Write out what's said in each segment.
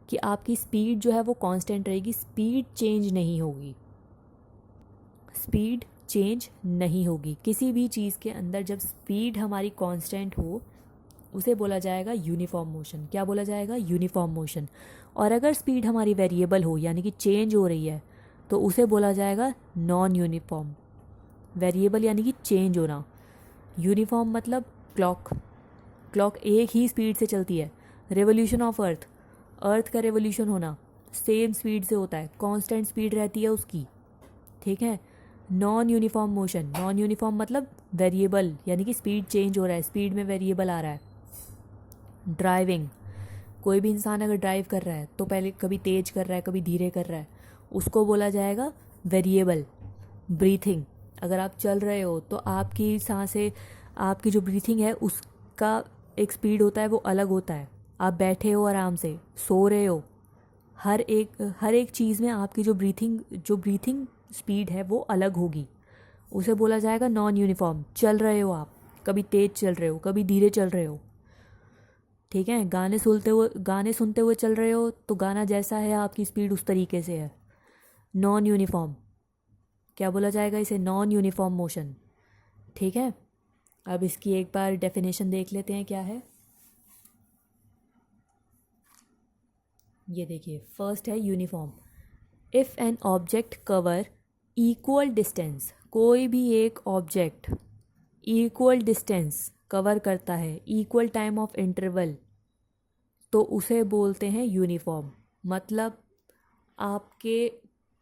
कि आपकी स्पीड जो है वो कांस्टेंट रहेगी, स्पीड चेंज नहीं होगी, स्पीड चेंज नहीं होगी। किसी भी चीज़ के अंदर जब स्पीड हमारी कांस्टेंट हो उसे बोला जाएगा यूनिफॉर्म मोशन। क्या बोला जाएगा? Uniform motion. और अगर स्पीड हमारी वेरिएबल हो यानी कि चेंज हो रही है तो उसे बोला जाएगा नॉन यूनिफॉर्म। वेरिएबल यानी कि चेंज होना, यूनिफॉर्म मतलब क्लॉक, क्लॉक एक ही स्पीड से चलती है। रेवोल्यूशन ऑफ अर्थ, अर्थ का रेवोल्यूशन होना सेम स्पीड से होता है, कांस्टेंट स्पीड रहती है उसकी, ठीक है। Non uniform motion, non uniform मतलब वेरिएबल यानी कि स्पीड चेंज हो रहा है, स्पीड में वेरिएबल आ रहा है। ड्राइविंग, कोई भी इंसान अगर ड्राइव कर रहा है तो पहले कभी तेज कर रहा है कभी धीरे कर रहा है, उसको बोला जाएगा वेरिएबल। ब्रीथिंग, अगर आप चल रहे हो तो आपकी सांसें, आपकी जो ब्रीथिंग है उसका एक स्पीड होता है वो अलग होता है। आप बैठे हो आराम से, सो रहे हो, हर एक चीज़ में आपकी जो ब्रीथिंग स्पीड है वो अलग होगी, उसे बोला जाएगा नॉन यूनिफॉर्म। चल रहे हो आप, कभी तेज चल रहे हो कभी धीरे चल रहे हो, ठीक है। गाने सुनते हुए चल रहे हो तो गाना जैसा है आपकी स्पीड उस तरीके से है। नॉन यूनिफॉर्म, क्या बोला जाएगा इसे? नॉन यूनिफॉर्म मोशन, ठीक है। अब इसकी एक बार डेफिनेशन देख लेते हैं क्या है। ये देखिए, फर्स्ट है uniform. If an object cover equal distance, कोई भी एक ऑब्जेक्ट इक्वल डिस्टेंस कवर करता है, इक्वल टाइम ऑफ इंटरवल, तो उसे बोलते हैं यूनिफॉर्म। मतलब आपके,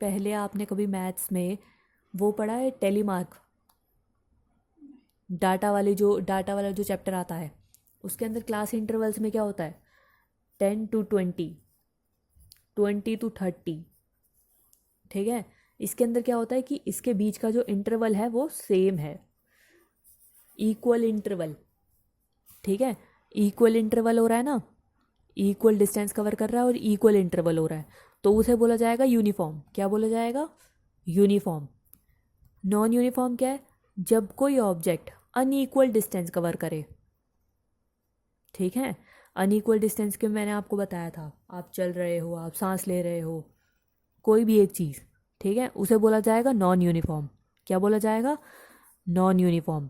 पहले आपने कभी मैथ्स में वो पढ़ा है टेलीमार्क, डाटा वाला जो चैप्टर आता है उसके अंदर क्लास इंटरवल्स में क्या होता है? 10 to 20, 20 to 30, ठीक है। इसके अंदर क्या होता है कि इसके बीच का जो इंटरवल है वो सेम है, इक्वल इंटरवल, ठीक है। इक्वल इंटरवल हो रहा है ना, इक्वल डिस्टेंस कवर कर रहा है और इक्वल इंटरवल हो रहा है, तो उसे बोला जाएगा यूनिफॉर्म। क्या बोला जाएगा? यूनिफॉर्म। नॉन यूनिफॉर्म क्या है? जब कोई ऑब्जेक्ट अनइक्वल डिस्टेंस कवर करे, ठीक है। अनइक्वल डिस्टेंस के मैंने आपको बताया था, आप चल रहे हो, आप सांस ले रहे हो, कोई भी एक चीज़, ठीक है, उसे बोला जाएगा नॉन यूनिफॉर्म। क्या बोला जाएगा? Non uniform.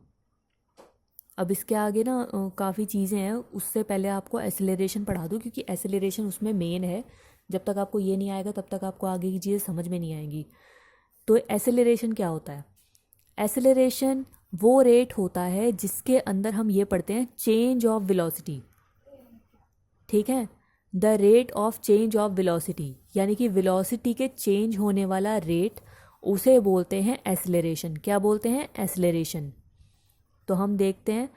अब इसके आगे ना काफ़ी चीज़ें हैं, उससे पहले आपको एसेलरेशन पढ़ा दूँ क्योंकि एसेलरेशन उसमें मेन है। जब तक आपको ये नहीं आएगा तब तक आपको आगे की चीज़ें समझ में नहीं आएंगी। तो एसेलरेशन क्या होता है? एसेलरेशन वो रेट होता है जिसके अंदर हम ये पढ़ते हैं चेंज ऑफ वेलोसिटी, ठीक है। The rate of change of velocity यानी कि वेलोसिटी के चेंज होने वाला रेट, उसे बोलते हैं एसेलरेशन। क्या बोलते हैं? एसेलरेशन। तो हम देखते हैं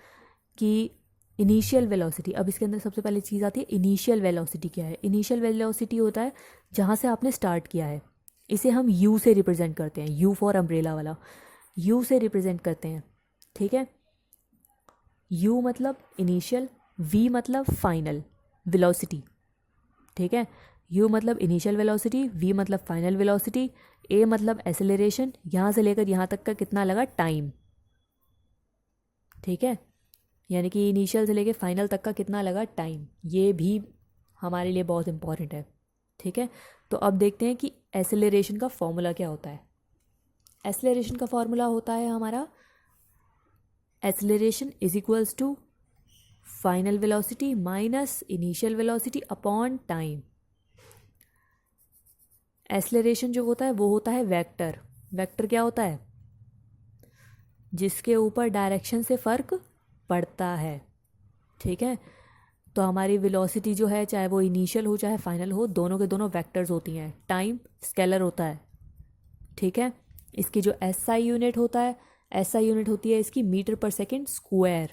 कि इनिशियल वेलोसिटी, अब इसके अंदर सबसे पहले चीज़ आती है इनिशियल वेलोसिटी। क्या है इनिशियल वेलोसिटी? होता है जहाँ से आपने स्टार्ट किया है, इसे हम यू से रिप्रेजेंट करते हैं, यू फॉर अम्ब्रेला वाला, यू से रिप्रेजेंट करते हैं, ठीक है। यू मतलब इनिशियल, वी मतलब फाइनल वेलोसिटी, ठीक है। यू मतलब इनिशियल वेलोसिटी, वी मतलब फाइनल वेलोसिटी, ए मतलब एसेलरेशन, यहाँ से लेकर यहाँ तक का कितना लगा टाइम, ठीक है। यानी कि इनिशियल से लेकर फाइनल तक का कितना लगा टाइम, ये भी हमारे लिए बहुत इंपॉर्टेंट है, ठीक है। तो अब देखते हैं कि एसेलरेशन का फॉर्मूला क्या होता है। एसेलरेशन का फॉर्मूला होता है हमारा acceleration is equals to final velocity minus initial velocity upon time. Acceleration जो होता है वो होता है वेक्टर। वेक्टर क्या होता है? जिसके ऊपर डायरेक्शन से फ़र्क पड़ता है, ठीक है। तो हमारी वेलोसिटी जो है, चाहे वो इनिशियल हो चाहे फाइनल हो, दोनों के दोनों वेक्टर्स होती हैं। टाइम स्केलर होता है, ठीक है। इसकी जो एसआई यूनिट होता है, एसआई यूनिट होती है इसकी मीटर पर सेकंड स्क्वायर।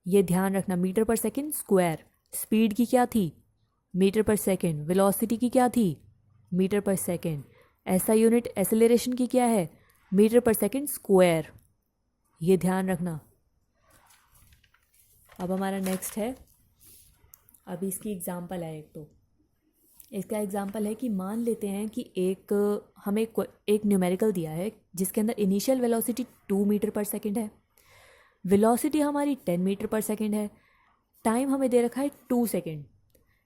ये ध्यान रखना, मीटर पर सेकंड स्क्वायर। स्पीड की क्या थी? मीटर पर सेकंड। वेलोसिटी की क्या थी? मीटर पर सेकंड। एसआई यूनिट एसेलरेशन की क्या है? मीटर पर सेकंड स्क्वायर। ये ध्यान रखना। अब हमारा नेक्स्ट है, अभी इसकी एग्जांपल है एक, तो इसका एग्जांपल है कि मान लेते हैं कि हमें एक न्यूमेरिकल दिया है जिसके अंदर इनिशियल वेलोसिटी 2 मीटर पर सेकंड है, वेलोसिटी हमारी 10 मीटर पर सेकंड है, टाइम हमें दे रखा है 2 सेकंड।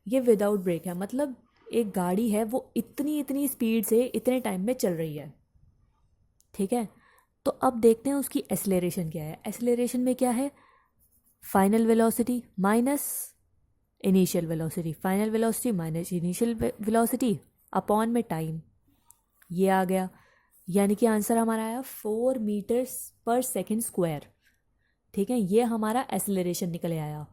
ये विदाउट ब्रेक है, मतलब एक गाड़ी है वो इतनी इतनी स्पीड से इतने टाइम में चल रही है, ठीक है। तो अब देखते हैं उसकी एक्सेलरेशन क्या है। एक्सेलरेशन में क्या है, final velocity minus initial velocity, final velocity minus initial velocity upon में टाइम, ये आ गया। यानी कि आंसर हमारा आया 4 मीटर्स पर सेकेंड स्क्वायर, ठीक है। ये हमारा एक्सेलरेशन निकल आया।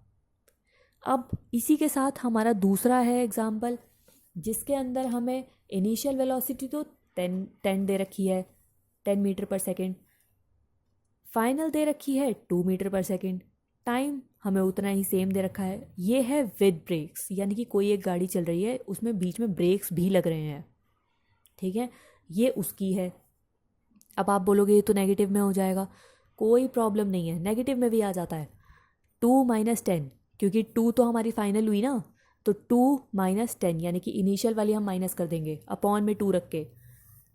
अब इसी के साथ हमारा दूसरा है एग्जाम्पल, जिसके अंदर हमें इनिशियल वेलोसिटी तो 10 दे रखी है, 10 मीटर पर सेकेंड, फाइनल दे रखी है 2 मीटर पर सेकेंड, टाइम हमें उतना ही सेम दे रखा है। ये है विद ब्रेक्स, यानी कि कोई एक गाड़ी चल रही है उसमें बीच में ब्रेक्स भी लग रहे हैं, ठीक है। ये उसकी है। अब आप बोलोगे ये तो नेगेटिव में हो जाएगा, कोई प्रॉब्लम नहीं है, नेगेटिव में भी आ जाता है। 2 माइनस 10, क्योंकि 2 तो हमारी फाइनल हुई ना, तो 2 माइनस 10 यानी कि इनिशियल वाली हम माइनस कर देंगे, अपॉन में 2 रख के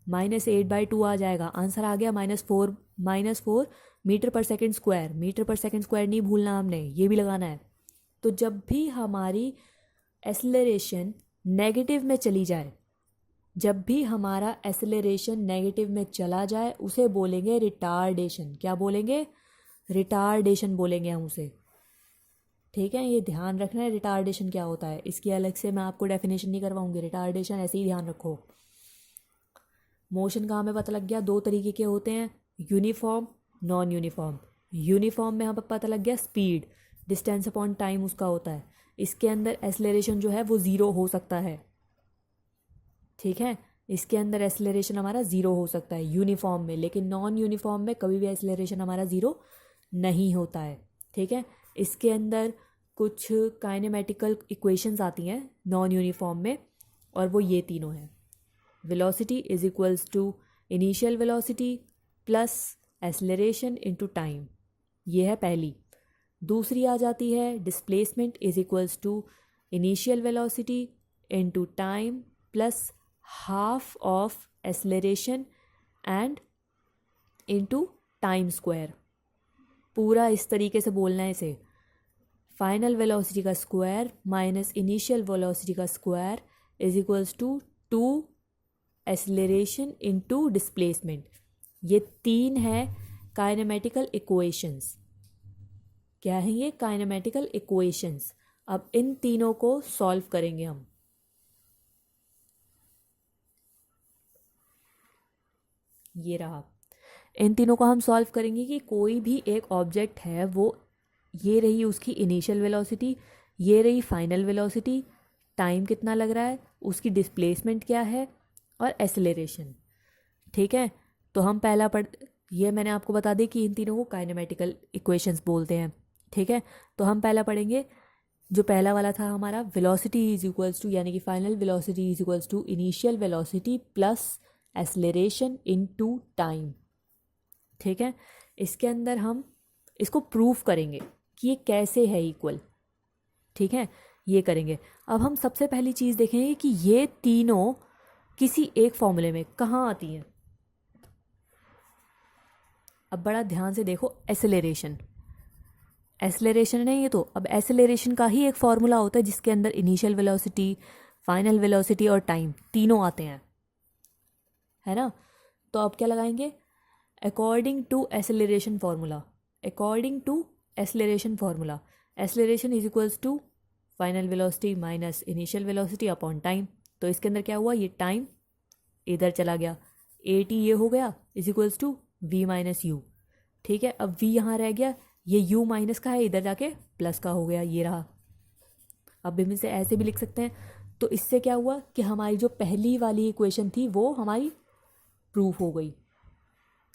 -8/2 आ जाएगा। आंसर आ गया -4 मीटर पर सेकेंड स्क्वायर। मीटर पर सेकेंड स्क्वायर नहीं भूलना हमने, ये भी लगाना है। तो जब भी हमारी एक्सेलरेशन नेगेटिव में चली जाए, जब भी हमारा एक्सेलरेशन नेगेटिव में चला जाए, उसे बोलेंगे रिटार्डेशन। क्या बोलेंगे, रिटार्डेशन बोलेंगे हम उसे, ठीक है। ये ध्यान रखना है रिटार्डेशन क्या होता है, इसकी अलग से मैं आपको डेफिनेशन नहीं करवाऊंगी, रिटार्डेशन ऐसे ही ध्यान रखो। मोशन का हमें पता लग गया, 2 तरीके के होते हैं, यूनिफॉर्म नॉन यूनिफॉर्म। यूनिफॉर्म में हमें पता लग गया स्पीड, डिस्टेंस अपॉन टाइम उसका होता है। इसके अंदर एक्सेलरेशन जो है वो 0 हो सकता है, ठीक है। इसके अंदर एक्सेलरेशन हमारा 0 हो सकता है यूनिफॉर्म में, लेकिन नॉन यूनिफॉर्म में कभी भी एक्सेलरेशन हमारा 0 नहीं होता है, ठीक है। इसके अंदर कुछ काइनेमेटिकल इक्वेशंस आती हैं नॉन यूनिफॉर्म में, और वो ये तीनों हैं। Velocity is equals to initial velocity plus acceleration into time, ये है पहली। दूसरी आ जाती है displacement is equals to initial velocity into time plus half of acceleration and into time square. पूरा इस तरीके से बोलना है इसे, फाइनल वेलोसिटी का स्क्वायर माइनस इनिशियल वेलोसिटी का square is equals to 2 acceleration into displacement. ये 3 है काइनेमेटिकल इक्वेशंस। क्या है ये, काइनेमेटिकल इक्वेशंस। अब इन तीनों को सॉल्व करेंगे हम। ये रहा, इन तीनों को हम सॉल्व करेंगे कि कोई भी एक ऑब्जेक्ट है, वो ये रही उसकी इनिशियल वेलोसिटी, ये रही फाइनल वेलोसिटी, टाइम कितना लग रहा है, उसकी डिस्प्लेसमेंट क्या है, और एक्सेलरेशन, ठीक है। तो हम पहला ये मैंने आपको बता दी कि इन तीनों को काइनेमेटिकल इक्वेशंस बोलते हैं, ठीक है। तो हम पहला पढ़ेंगे, जो पहला वाला था हमारा, वेलोसिटी इज इक्वल्स टू, यानी कि final velocity is equals to initial velocity plus acceleration into time, ठीक है। इसके अंदर हम इसको प्रूफ करेंगे कि ये कैसे है इक्वल, ठीक है, ये करेंगे। अब हम सबसे पहली चीज़ देखेंगे कि ये तीनों किसी एक फॉर्मूले में कहाँ आती हैं। अब बड़ा ध्यान से देखो, एक्सेलरेशन, एक्सेलरेशन है ये तो। अब एक्सेलरेशन का ही एक फॉर्मूला होता है जिसके अंदर इनिशियल वेलोसिटी, फाइनल वेलोसिटी और टाइम तीनों आते हैं, है ना। तो अब क्या लगाएंगे, according to acceleration formula, according to acceleration formula, acceleration is equals to final velocity minus initial velocity upon time. तो इसके अंदर क्या हुआ, ये टाइम इधर चला गया, AT ये हो गया is equals to V minus u, ठीक है। अब V यहाँ रह गया, ये U माइनस का है, इधर जाके प्लस का हो गया, ये रहा। अब हम इसे ऐसे भी लिख सकते हैं। तो इससे क्या हुआ कि हमारी जो पहली वाली इक्वेशन थी वो हमारी प्रूफ हो गई,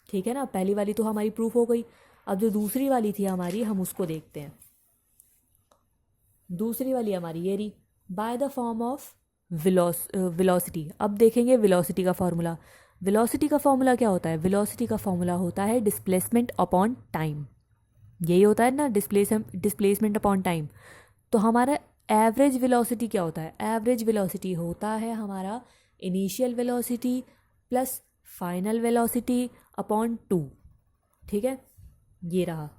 ठीक है ना। पहली वाली तो हमारी प्रूफ हो गई। अब जो दूसरी वाली थी हमारी, हम उसको देखते हैं। दूसरी वाली हमारी ये रही, by the form of velocity. अब देखेंगे वेलोसिटी का फॉर्मूला। वेलोसिटी का फॉर्मूला क्या होता है, वेलोसिटी का फॉर्मूला होता है डिस्प्लेसमेंट अपॉन टाइम, यही होता है ना, डिस्प्लेसमेंट अपॉन टाइम। तो हमारा एवरेज वेलोसिटी क्या होता है, एवरेज वेलोसिटी होता है हमारा initial velocity plus final velocity upon 2, ठीक है, ये रहा।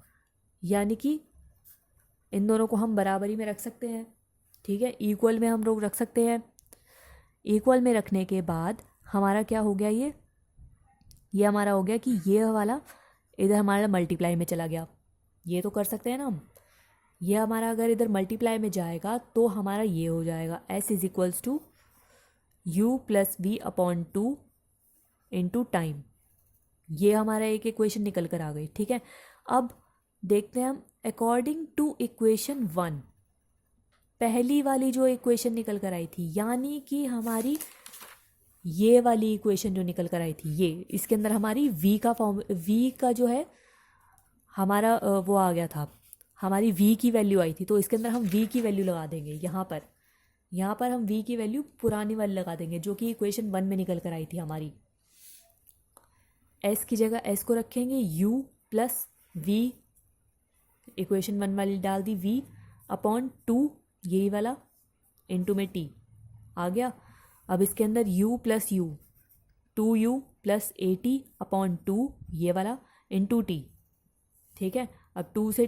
यानी कि इन दोनों को हम बराबरी में रख सकते हैं, ठीक है, इक्वल में हम लोग रख सकते हैं। इक्वल में रखने के बाद हमारा क्या हो गया, ये हमारा हो गया कि ये वाला इधर हमारा मल्टीप्लाई में चला गया। ये तो कर सकते हैं ना हम। ये हमारा अगर इधर मल्टीप्लाई में जाएगा तो हमारा ये हो जाएगा s is equals to u plus v upon 2 into time. ये हमारा एक इक्वेशन निकल कर आ गई। ठीक है, अब देखते हैं हम अकॉर्डिंग टू इक्वेशन 1 पहली वाली जो इक्वेशन निकल कर आई थी, यानी कि हमारी ये वाली इक्वेशन जो निकल कर आई थी, ये इसके अंदर हमारी v का जो है हमारा वो आ गया था, हमारी v की वैल्यू आई थी। तो इसके अंदर हम v की वैल्यू लगा देंगे यहाँ पर हम v की वैल्यू पुरानी वाली लगा देंगे जो कि इक्वेशन 1 में निकल कर आई थी हमारी। s की जगह s को रखेंगे, u प्लस v, इक्वेशन 1 वाली डाल दी, v अपॉन 2 यही वाला इंटू में t आ गया। अब इसके अंदर u plus u, 2u plus 80 upon 2 ये वाला इंटू t। ठीक है, अब 2 से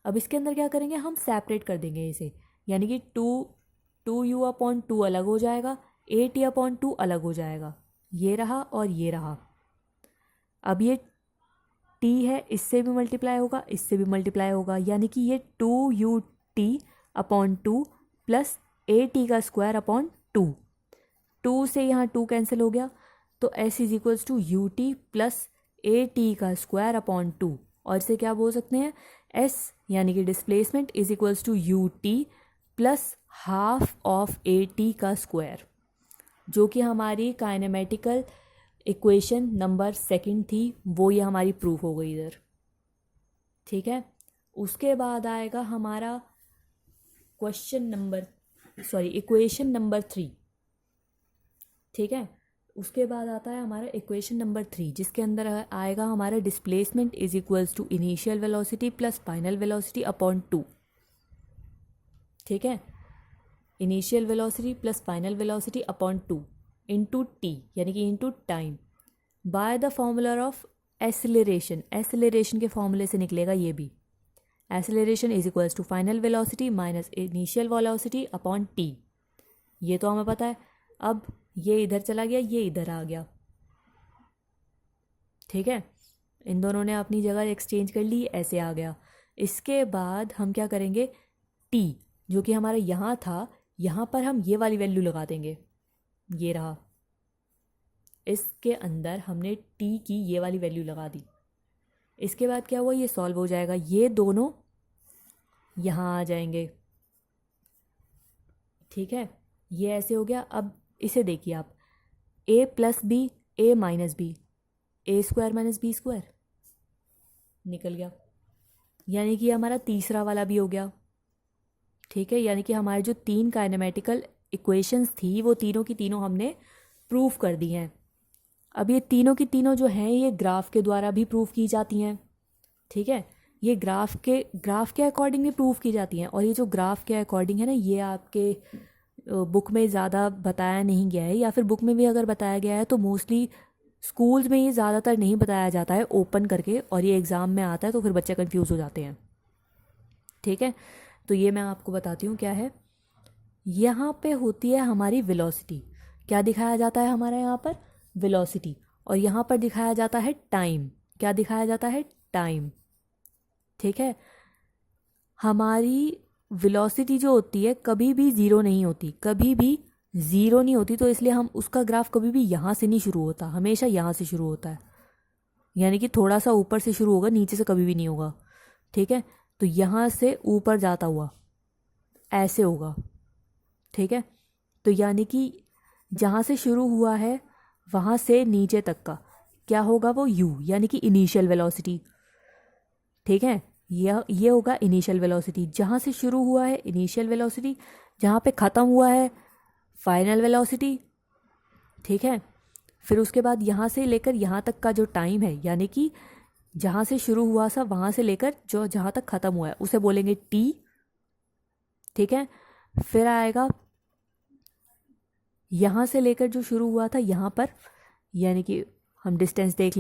अब इसके अंदर क्या करेंगे, हम सेपरेट कर देंगे इसे, यानी कि 2u अपॉन 2 अलग हो जाएगा, 80 अपॉन 2 अलग हो जाएगा, ये रहा और ये रहा। अब ये t है, इससे भी मल्टीप्लाई होगा, इससे भी मल्टीप्लाई होगा, यानी कि ये 2ut अपॉन 2 प्लस 80 का स्क्वायर अपॉन 2। 2 से यहाँ 2 कैंसिल हो गया, तो s is equals to u t plus 80 का स्क्वायर अपॉन 2। और इसे क्या बोल सकते हैं, s यानी कि displacement is equals to u t plus half of 80 का स्क्वायर, जो कि हमारी काइनेमेटिकल इक्वेशन नंबर 2 थी, वो ये हमारी प्रूफ हो गई इधर। ठीक है, उसके बाद आएगा हमारा इक्वेशन नंबर 3। ठीक है, उसके बाद आता है हमारा इक्वेशन नंबर 3, जिसके अंदर आएगा हमारा displacement is equals to initial velocity plus final velocity upon 2। ठीक है, initial velocity plus final velocity upon 2 into T, यानी कि into time, by the formula of acceleration. Acceleration के फॉर्मूले से निकलेगा ये भी, acceleration is equals to final velocity minus initial velocity upon T. ये तो हमें पता है। अब ये इधर चला गया, ये इधर आ गया। ठीक है, इन दोनों ने अपनी जगह एक्सचेंज कर ली, ऐसे आ गया। इसके बाद हम क्या करेंगे, t जो कि हमारा यहाँ था, यहाँ पर हम ये वाली वैल्यू लगा देंगे, ये रहा। इसके अंदर हमने t की ये वाली वैल्यू लगा दी। इसके बाद क्या हुआ, ये सॉल्व हो जाएगा, ये दोनों यहाँ आ जाएंगे। ठीक है, ये ऐसे हो गया। अब इसे देखिए आप, a plus b, a minus b, a square minus b square निकल गया, यानी कि हमारा तीसरा वाला भी हो गया। ठीक है, यानी कि हमारे जो 3 काइनेमेटिकल इक्वेशंस थी, वो तीनों की तीनों हमने प्रूफ कर दी हैं। अब ये तीनों की तीनों जो हैं, ये ग्राफ के द्वारा भी प्रूफ की जाती हैं। ठीक है, ये ग्राफ के अकॉर्डिंग भी प्रूफ की जाती हैं। और ये जो ग्राफ के अकॉर्डिंग है ना, ये आपके बुक में ज़्यादा बताया नहीं गया है, या फिर बुक में भी अगर बताया गया है तो मोस्टली स्कूल्स में ये ज़्यादातर नहीं बताया जाता है ओपन करके, और ये एग्ज़ाम में आता है तो फिर बच्चे कंफ्यूज हो जाते हैं। ठीक है, तो ये मैं आपको बताती हूँ क्या है। यहाँ पे होती है हमारी वेलोसिटी, क्या दिखाया जाता है हमारा यहाँ पर, वेलोसिटी, और यहाँ पर दिखाया जाता है टाइम। क्या दिखाया जाता है, टाइम। ठीक है, हमारी वेलोसिटी जो होती है कभी भी ज़ीरो नहीं होती, कभी भी ज़ीरो नहीं होती, तो इसलिए हम उसका ग्राफ कभी भी यहाँ से नहीं शुरू होता, हमेशा यहाँ से शुरू होता है, यानी कि थोड़ा सा ऊपर से शुरू होगा, नीचे से कभी भी नहीं होगा। ठीक है, तो यहाँ से ऊपर जाता हुआ ऐसे होगा। ठीक है, तो यानी कि जहाँ से शुरू हुआ है वहाँ से नीचे तक का क्या होगा, वो u, यानी कि इनिशियल वेलोसिटी। ठीक है, ये होगा इनिशियल वेलोसिटी, जहाँ से शुरू हुआ है इनिशियल वेलोसिटी, जहाँ पे ख़त्म हुआ है फाइनल वेलोसिटी। ठीक है, फिर उसके बाद यहाँ से लेकर यहाँ तक का जो टाइम है, यानी कि जहाँ से शुरू हुआ था वहाँ से लेकर जो जहाँ तक ख़त्म हुआ है उसे बोलेंगे t। ठीक है, फिर आएगा यहाँ से लेकर जो शुरू हुआ था यहाँ पर, यानी कि हम डिस्टेंस देख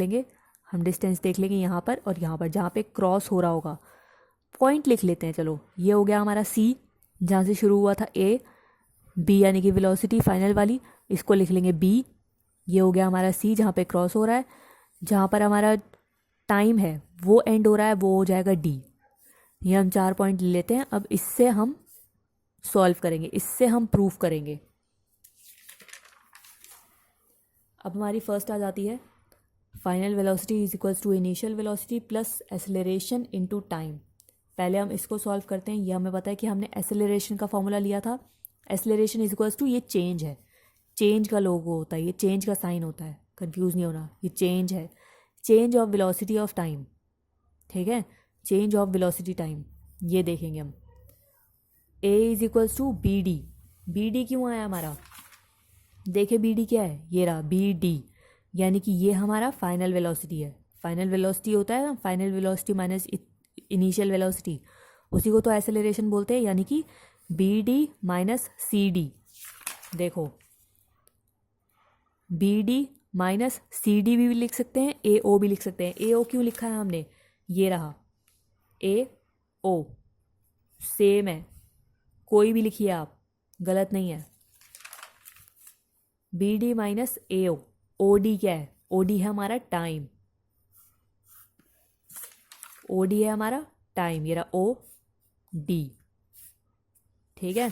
लेंगे यहाँ पर और यहाँ पर, जहाँ पे क्रॉस हो रहा होगा पॉइंट लिख लेते हैं। चलो, ये हो गया हमारा c, जहाँ से शुरू हुआ था a, बी यानी कि वेलोसिटी फाइनल वाली, इसको लिख लेंगे बी। ये हो गया हमारा सी जहाँ पे क्रॉस हो रहा है। जहाँ पर हमारा टाइम है वो एंड हो रहा है, वो हो जाएगा डी। ये हम 4 पॉइंट ले लेते हैं। अब इससे हम सॉल्व करेंगे, इससे हम प्रूफ करेंगे। अब हमारी फर्स्ट आ जाती है final velocity is equals to initial velocity plus acceleration into time. पहले हम इसको सॉल्व करते हैं। ये हमें पता है कि हमने एक्सेलरेशन का फॉर्मूला लिया था। एक्सेलरेशन इज इक्वल्स टू, ये चेंज है, चेंज का लोगो होता है, ये चेंज का साइन होता है, कंफ्यूज नहीं होना, ये चेंज है, change of velocity of time. ठीक है, चेंज ऑफ वेलोसिटी टाइम, ये देखेंगे हम। A is equals to B D. B D क्यों आया हमारा, देखे बी डी क्या है, ये रहा बी डी, यानी कि ये हमारा फाइनल वेलोसिटी है। फाइनल वेलोसिटी होता है ना, final velocity minus initial velocity, उसी को तो एक्सेलरेशन बोलते हैं। यानी कि B D minus C D. देखो B D minus C D भी लिख सकते हैं, ए ओ भी लिख सकते हैं। ए ओ क्यों लिखा है हमने, ये रहा ए ओ, सेम है, कोई भी लिखिए आप, गलत नहीं है। B D minus A O, O D क्या है, ओ डी है हमारा टाइम, ओ डी है हमारा टाइम, ये रहा ओ डी। ठीक है,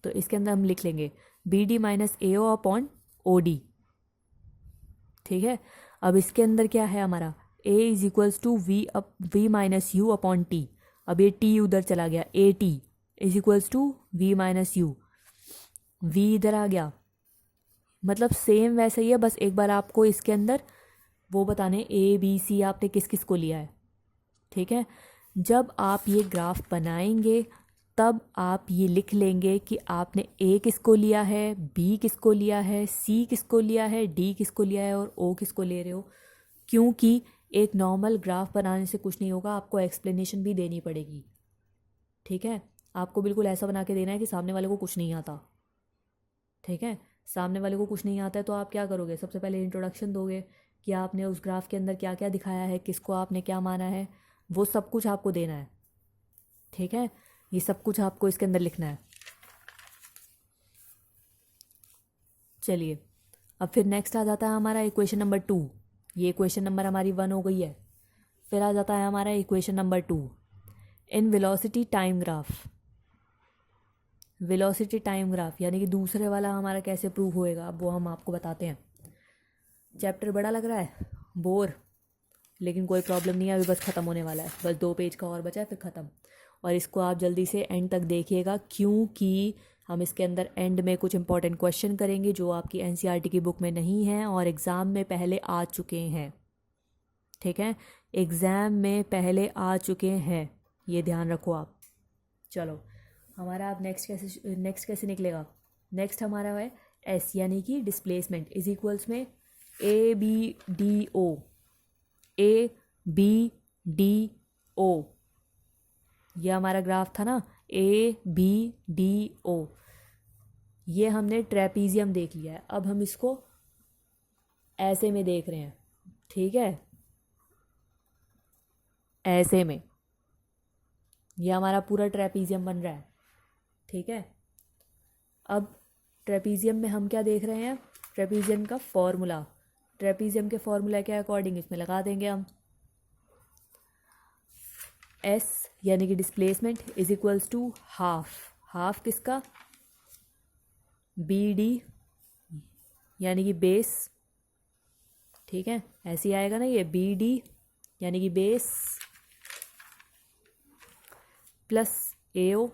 तो इसके अंदर हम लिख लेंगे B D minus A O upon O D. ठीक है, अब इसके अंदर क्या है हमारा, A is equals to V minus you upon T. अब ये टी उधर चला गया, A T is equals to V minus U, V इधर आ गया। मतलब सेम वैसे ही है, बस एक बार आपको इसके अंदर वो बताने ए बी सी आपने किस किस को लिया है। ठीक है, जब आप ये ग्राफ बनाएंगे तब आप ये लिख लेंगे कि आपने ए किसको लिया है, बी किसको लिया है, सी किसको लिया है, डी किसको लिया है और ओ किसको ले रहे हो। क्योंकि एक नॉर्मल ग्राफ बनाने से कुछ नहीं होगा, आपको एक्सप्लेनेशन भी देनी पड़ेगी। ठीक है, आपको बिल्कुल ऐसा बना के देना है कि सामने वाले को कुछ नहीं आता। ठीक है, सामने वाले को कुछ नहीं आता है तो आप क्या करोगे, सबसे पहले इंट्रोडक्शन दोगे कि आपने उस ग्राफ के अंदर क्या क्या दिखाया है, किसको आपने क्या माना है, वो सब कुछ आपको देना है। ठीक है, ये सब कुछ आपको इसके अंदर लिखना है। चलिए, अब फिर नेक्स्ट आ जाता है हमारा इक्वेशन नंबर 2। ये इक्वेशन नंबर हमारी 1 हो गई है। फिर आ जाता है हमारा equation number 2 in velocity time graph. Velocity time graph यानी कि दूसरे वाला हमारा कैसे प्रूव होएगा, वो हम आपको बताते हैं। चैप्टर बड़ा लग रहा है, बोर, लेकिन कोई प्रॉब्लम नहीं है, अभी बस ख़त्म होने वाला है, बस 2 पेज का और बचा है फिर ख़त्म। और इसको आप जल्दी से एंड तक देखिएगा, क्योंकि हम इसके अंदर एंड में कुछ इंपॉर्टेंट क्वेश्चन करेंगे जो आपकी एनसीईआरटी की बुक में नहीं हैं और एग्ज़ाम में पहले आ चुके हैं। ठीक है, एग्ज़ाम में पहले आ चुके हैं, ये ध्यान रखो आप। चलो, हमारा अब नेक्स्ट कैसे निकलेगा। नेक्स्ट हमारा है एस यानी कि डिस्प्लेसमेंट इज इक्वल्स में A B D O, A B D O, ये हमारा ग्राफ था ना, ए बी डी ओ। ये हमने ट्रेपीजियम देख लिया है, अब हम इसको ऐसे में देख रहे हैं। ठीक है, ऐसे में ये हमारा पूरा ट्रेपीजियम बन रहा है। ठीक है, अब ट्रेपीजियम में हम क्या देख रहे हैं, ट्रेपीजियम का फॉर्मूला, ट्रेपीजियम के फॉर्मूला के अकॉर्डिंग इसमें लगा देंगे हम। एस यानी कि displacement is equals to half, half किसका, बी डी यानी कि बेस। ठीक है, ऐसे ही आएगा ना, ये बी डी यानी कि बेस प्लस ए ओ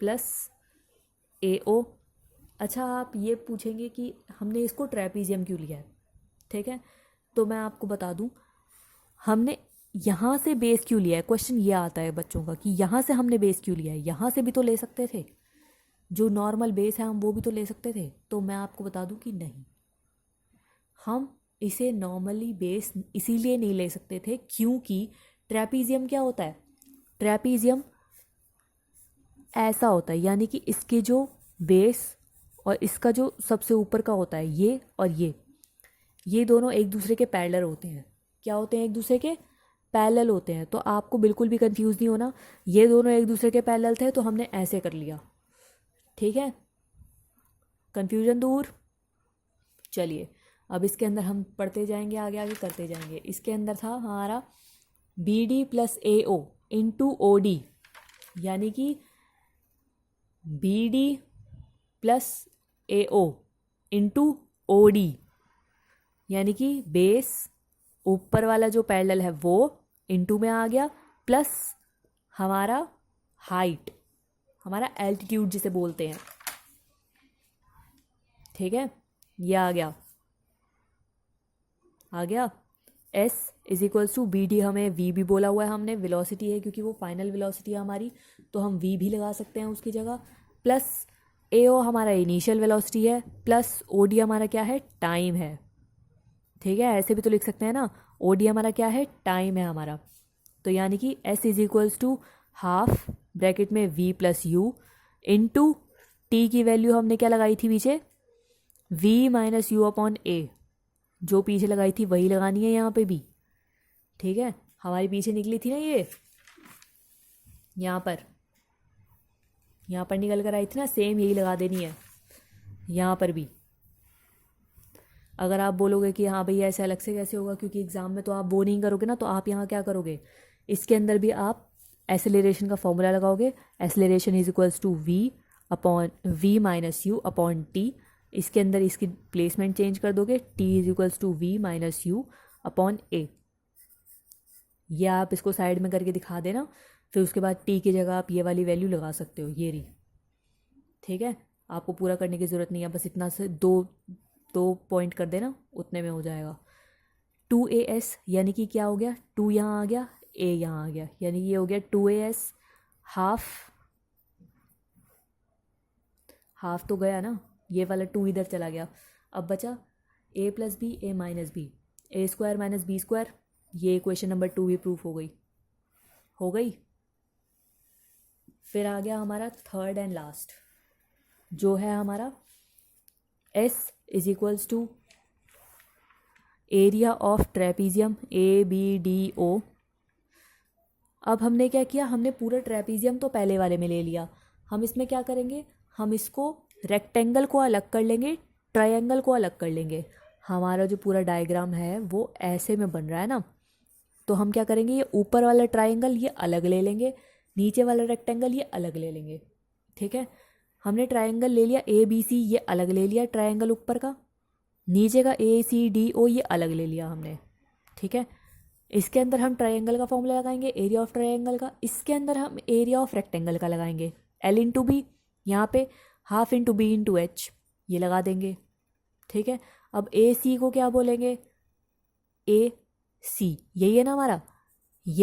प्लस ए ओ। अच्छा, आप ये पूछेंगे कि हमने इसको ट्रेपीजियम क्यों लिया है। ठीक है, तो मैं आपको बता दूं, हमने यहाँ से बेस क्यों लिया है। क्वेश्चन ये आता है बच्चों का कि यहाँ से हमने बेस क्यों लिया है, यहाँ से भी तो ले सकते थे, जो नॉर्मल बेस है हम वो भी तो ले सकते थे। तो मैं आपको बता दूं कि नहीं, हम इसे नॉर्मली बेस इसीलिए नहीं ले सकते थे क्योंकि ट्रेपीजियम क्या होता है, ट्रेपीजियम ऐसा होता है, यानी कि इसके जो बेस और इसका जो सबसे ऊपर का होता है, ये और ये दोनों एक दूसरे के पैरेलल होते हैं। क्या होते हैं, एक दूसरे के पैरेलल होते हैं। तो आपको बिल्कुल भी कंफ्यूज नहीं होना, ये दोनों एक दूसरे के पैरेलल थे तो हमने ऐसे कर लिया। ठीक है, कन्फ्यूजन दूर। चलिए अब इसके अंदर हम पढ़ते जाएंगे, आगे आगे करते जाएंगे। इसके अंदर था हमारा बी डी प्लस ए ओ इंटू ओ डी, यानी कि बी डी प्लस ए ओ इंटू ओ डी, यानी कि बेस ऊपर वाला जो पैरेलल है वो इंटू में आ गया, प्लस हमारा हाइट, हमारा एल्टीट्यूड जिसे बोलते हैं। ठीक है, ये आ गया S is equals to B D, हमें V भी बोला हुआ है हमने, वेलोसिटी है क्योंकि वो फाइनल वेलोसिटी है हमारी, तो हम V भी लगा सकते हैं उसकी जगह, प्लस AO हमारा इनिशियल वेलोसिटी है, प्लस OD हमारा क्या है, टाइम है। ठीक है, ऐसे भी तो लिख सकते हैं ना, OD हमारा क्या है, टाइम है हमारा। तो यानी कि S is equals to half bracket में V plus u into T की वैल्यू हमने क्या लगाई थी पीछे, V minus you upon A, जो पीछे लगाई थी वही लगानी है यहाँ पे भी। ठीक है, हमारी पीछे निकली थी ना ये, यहाँ पर निकल कर आई थी ना, सेम यही लगा देनी है यहाँ पर भी। अगर आप बोलोगे कि हाँ भैया ऐसे अलग से कैसे होगा, क्योंकि एग्ज़ाम में तो आप वो नहीं करोगे ना, तो आप यहाँ क्या करोगे, इसके अंदर भी आप एसेलरेशन का फॉर्मूला लगाओगे, acceleration is equals to V upon V minus you upon T. इसके अंदर इसकी प्लेसमेंट चेंज कर दोगे, T is equals to V minus you upon A. ये आप इसको साइड में करके दिखा देना, फिर उसके बाद टी की जगह आप ये वाली वैल्यू लगा सकते हो, ये रही। ठीक है, आपको पूरा करने की ज़रूरत नहीं है, बस इतना से दो पॉइंट कर देना, उतने में हो जाएगा। 2AS यानी कि क्या हो गया, 2 यहाँ आ गया, A यहाँ आ गया, यानी ये हो गया 2AS हाफ तो गया ना, ये वाला 2 इधर चला गया। अब बचा A plus b a minus b, a square minus b square. ये इक्वेशन नंबर 2 भी प्रूफ हो गई। फिर आ गया हमारा थर्ड एंड लास्ट, जो है हमारा S is equals to area of trapezium ABDO। अब हमने क्या किया, हमने पूरा ट्रेपीजियम तो पहले वाले में ले लिया, हम इसमें क्या करेंगे, हम इसको रेक्टेंगल को अलग कर लेंगे, ट्रायंगल को अलग कर लेंगे। हमारा जो पूरा डायग्राम है वो ऐसे में बन रहा है ना, तो हम क्या करेंगे, ये ऊपर वाला ट्रायंगल ये अलग ले लेंगे, नीचे वाला रेक्टेंगल ये अलग ले लेंगे। ठीक है, हमने ट्रायंगल ले लिया ABC, ये अलग ले लिया ट्रायंगल ऊपर का, नीचे का ACDO ये अलग ले लिया हमने। ठीक है, इसके अंदर हम ट्रायंगल का फॉर्मूला लगाएंगे, एरिया ऑफ ट्रायंगल का। इसके अंदर हम एरिया ऑफ रेक्टेंगल का लगाएंगे, L इंटू बी, यहाँ पे half into b into h, ये लगा देंगे। ठीक है, अब AC को क्या बोलेंगे, AC, यही है ना हमारा,